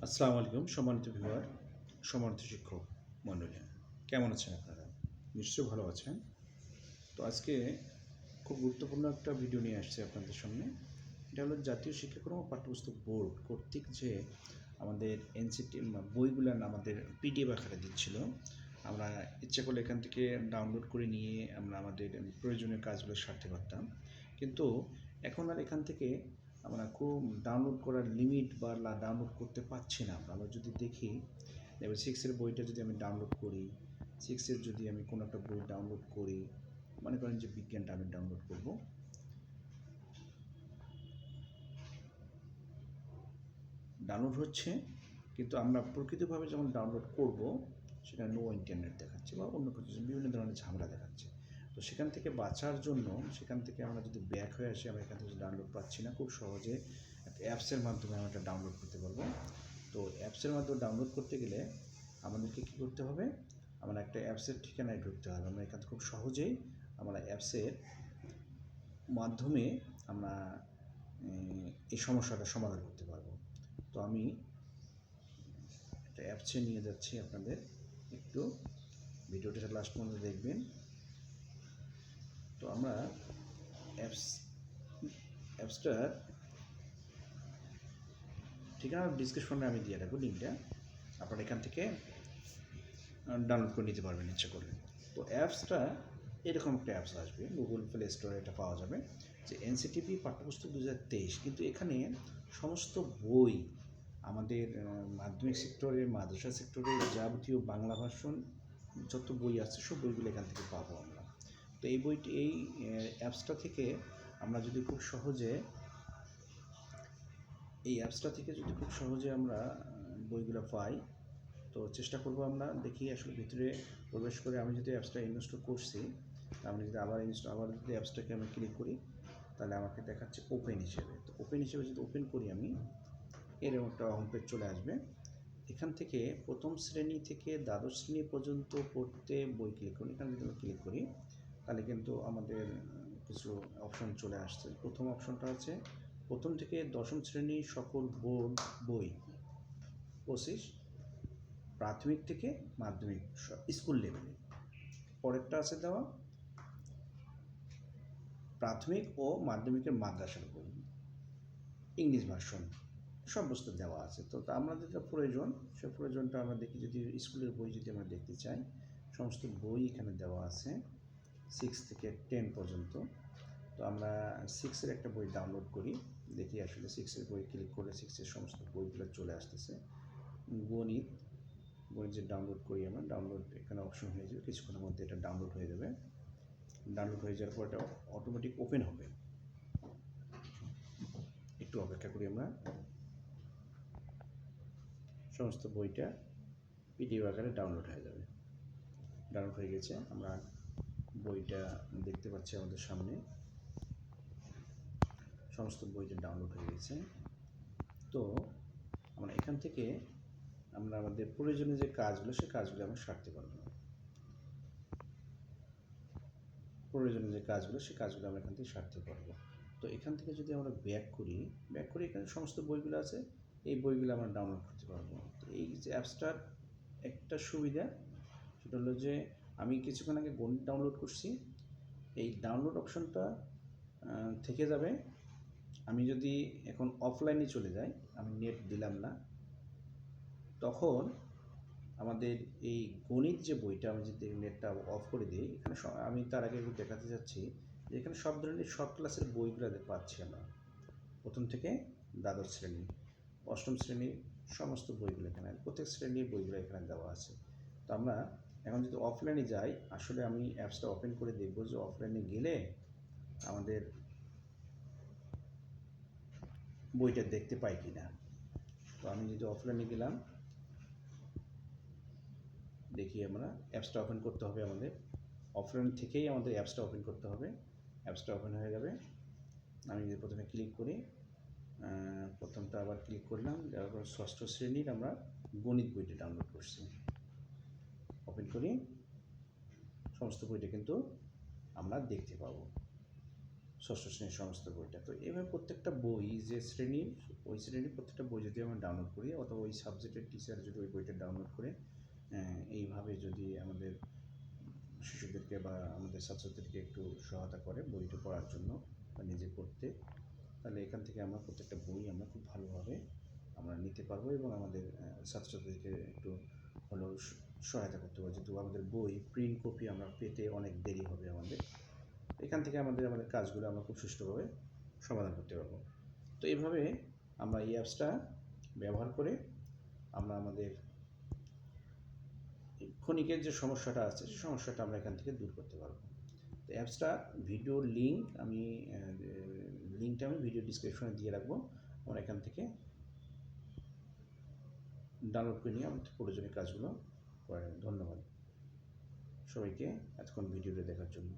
আসসালামু আলাইকুম সম্মানিত ভিউয়ার, সম্মানিত শিক্ষক মণ্ডলী, কেমন আছেন আপনারা? নিশ্চয়ই ভালো আছেন। তো আজকে খুব গুরুত্বপূর্ণ একটা ভিডিও নিয়ে আসছি আপনাদের সামনে। এটা হলো জাতীয় শিক্ষাক্রম ও পাঠ্যপুস্তক বোর্ড কর্তৃক যে আমাদের এনসিটি বইগুলো আমাদের পিডিএফ আকারে দিচ্ছিল। আমরা ইচ্ছা করলে এখান থেকে ডাউনলোড করে নিয়ে আমরা আমাদের প্রয়োজনীয় কাজগুলো সারতে পারতাম, কিন্তু এখন আর এখান থেকে আমরা খুব ডাউনলোড করার লিমিট বা ডাউনলোড করতে পারছি না। আমরা যদি দেখি, এবার সিক্সের বইটা যদি আমি ডাউনলোড করি, সিক্সের যদি আমি কোনো একটা বই ডাউনলোড করি, মনে করেন যে বিজ্ঞানটা আমি ডাউনলোড করব, ডাউনলোড হচ্ছে, কিন্তু আমরা প্রকৃতভাবে যখন ডাউনলোড করব সেটা নো ইন্টারনেট দেখাচ্ছে বা অন্য কিছু বিভিন্ন ধরনের ঝামেলা দেখাচ্ছে। তো সেখান থেকে বাঁচার জন্য, সেখান থেকে আমরা যদি ব্যাক হয়ে আসি, আমরা এখান থেকে ডাউনলোড পাচ্ছি না, খুব সহজে একটা অ্যাপসের মাধ্যমে আমরা এটা ডাউনলোড করতে পারবো। তো অ্যাপসের মাধ্যমে ডাউনলোড করতে গেলে আমাদেরকে কী করতে হবে, আমরা একটা অ্যাপসের ঠিকানায় ঢুকতে হবে। আমরা এখান থেকে খুব সহজেই আমরা অ্যাপসের মাধ্যমে আমরা এই সমস্যাটা সমাধান করতে পারবো। তো আমি একটা অ্যাপসে নিয়ে যাচ্ছি আপনাদের, একটু ভিডিওটা লাস্ট পর্যন্ত দেখবেন। তো আমরা অ্যাপসটার ঠিকানা ডিসক্রিপশনে আমি দিয়ে রাখবো, লিঙ্কটা আপনারা এখান থেকে ডাউনলোড করে নিতে পারবেন ইচ্ছা করলে। তো অ্যাপসটা এরকম একটা অ্যাপস আসবে, গুগল প্লে স্টোরে এটা পাওয়া যাবে, যে এনসিটিভি পাঠ্যপুস্তক 2023। কিন্তু এখানে সমস্ত বই আমাদের মাধ্যমিক সেক্টরের, মাদ্রাসা সেক্টরের যাবতীয় বাংলা ভার্সন যত বই আছে সব বইগুলো এখান থেকে পাবো আমরা। তো এই বইটি, এই অ্যাপসটা থেকে আমরা যদি খুব সহজে, এই অ্যাপসটা থেকে যদি খুব সহজে আমরা বইগুলো পাই, তো চেষ্টা করব আমরা দেখি আসলে ভিতরে প্রবেশ করে আমি যদি অ্যাপসটা ইনস্টল করছি, আমি যদি আবার যদি অ্যাপসটাকে আমি ক্লিক করি, তাহলে আমাকে দেখাচ্ছে ওপেন হিসেবে। তো ওপেন হিসেবে যদি ওপেন করি আমি, এরকম একটা হোম পেজ চলে আসবে। এখান থেকে প্রথম শ্রেণী থেকে দ্বাদশ শ্রেণী পর্যন্ত পড়তে বই ক্লিক করি। এখানে যদি আমি ক্লিক করি তাহলে কিন্তু আমাদের কিছু অপশন চলে আসছে। প্রথম অপশনটা আছে প্রথম থেকে দশম শ্রেণী সকল বোর্ড বই 25, প্রাথমিক থেকে মাধ্যমিক স্কুল লেভেলে। পরেরটা আছে দেওয়া প্রাথমিক ও মাধ্যমিকের মাদ্রাসার বই, ইংলিশ ভার্সন সমস্ত দেওয়া আছে। তো আমরা যেটা প্রয়োজন, সে প্রয়োজনটা আমরা দেখি, যদি স্কুলের বই যদি আমরা দেখতে চাই, সমস্ত বই এখানে দেওয়া আছে 6 থেকে 10 পর্যন্ত। তো আমরা 6-এর একটা বই ডাউনলোড করি, দেখি আসলে 6-এর বই ক্লিক করলে 6-এর সমস্ত বইগুলো চলে আসতেছে। গণিত যে ডাউনলোড করি আমরা, ডাউনলোড এখানে অপশন হয়ে যাবে, কিছুক্ষণের মধ্যে এটা ডাউনলোড হয়ে যাবে। ডাউনলোড হয়ে যাওয়ার পর এটা অটোমেটিক ওপেন হবে। একটু অপেক্ষা করি আমরা। সমস্ত বইটা পিডিএফ আকারে ডাউনলোড হয়ে যাবে। ডাউনলোড হয়ে গেছে, আমরা বইটা দেখতে পাচ্ছি আমাদের সামনে, সমস্ত বইটা ডাউনলোড হয়ে গেছে। তো আমরা এখান থেকে আমরা আমাদের প্রয়োজনীয় যে কাজগুলো, সেই কাজগুলো আমরা সারতে পারবো। প্রয়োজনীয় যে কাজগুলো, সেই কাজগুলো আমরা এখান থেকে সারতে পারবো। তো এখান থেকে যদি আমরা ব্যাক করি, এখানে সমস্ত বইগুলো আছে, এই বইগুলো আমরা ডাউনলোড করতে পারবো। তো এই যে অ্যাপসটার একটা সুবিধা, সেটা হলো যে আমি কিছুক্ষণ আগে গণিত ডাউনলোড করছি, এই ডাউনলোড অপশনটা থেকে যাবে। আমি যদি এখন অফলাইনে চলে যাই, আমি নেট দিলাম না, তখন আমাদের এই গণিত যে বইটা, আমি যদি নেটটা অফ করে দিই, এখানে আমি তার আগে একটু দেখাতে যাচ্ছি যে এখানে সব ধরনের সব ক্লাসের বইগুলো পাচ্ছি আমরা, প্রথম থেকে দ্বাদশ শ্রেণী, অষ্টম শ্রেণীর সমস্ত বইগুলো এখানে, প্রত্যেক শ্রেণীর বইগুলো এখানে দেওয়া আছে। তো আমরা এখন যদি অফলাইনে যাই, আসলে আমি অ্যাপসটা ওপেন করে দেখব যে অফলাইনে গেলে আমাদের বইটা দেখতে পাই কি না। তো আমি যদি অফলাইনে গেলাম, দেখি আমরা অ্যাপসটা ওপেন করতে হবে আমাদের, অফলাইন থেকেই আমাদের অ্যাপসটা ওপেন করতে হবে। অ্যাপসটা ওপেন হয়ে যাবে। আমি যদি প্রথমে ক্লিক করি, প্রথমটা আবার ক্লিক করলাম, দেওয়ার পর ষষ্ঠ শ্রেণীর আমরা গণিত বইটা ডাউনলোড করছি। ওপেন করি, সমস্ত বইটা কিন্তু আমরা দেখতে পাবো। ষষ্ঠ শ্রেণীর সমস্ত বইটা। তো এভাবে প্রত্যেকটা বই যে শ্রেণীর, ওই শ্রেণীর প্রত্যেকটা বই যদি আমরা ডাউনলোড করি, অথবা ওই সাবজেক্টের টিচার যদি ওই বইটা ডাউনলোড করে এইভাবে যদি আমাদের শিশুদেরকে বা আমাদের ছাত্রছাত্রীদেরকে একটু সহায়তা করে বইটা পড়ার জন্য বা নিজে পড়তে, তাহলে এখান থেকে আমরা প্রত্যেকটা বই আমরা খুব ভালোভাবে আমরা নিতে পারবো এবং আমাদের ছাত্রছাত্রীদেরকে একটু হলেও সহায়তা করতে পারবো। যেহেতু আমাদের বই প্রিন্ট কপি আমরা পেতে অনেক দেরি হবে আমাদের, এখান থেকে আমাদের কাজগুলো আমরা খুব সুষ্ঠুভাবে সমাধান করতে পারবো। তো এইভাবে আমরা এই অ্যাপসটা ব্যবহার করে আমরা আমাদের ক্ষণিকের যে সমস্যাটা আছে সেই সমস্যাটা আমরা এখান থেকে দূর করতে পারবো। তো অ্যাপসটা ভিডিওর লিঙ্কটা আমি ভিডিও ডিসক্রিপশনে দিয়ে রাখবো। আমরা এখান থেকে ডাউনলোড করে নিয়ে আমাদের প্রয়োজনীয় কাজগুলো করে নেব। ধন্যবাদ সবাইকে এতক্ষণ ভিডিওটা দেখার জন্য।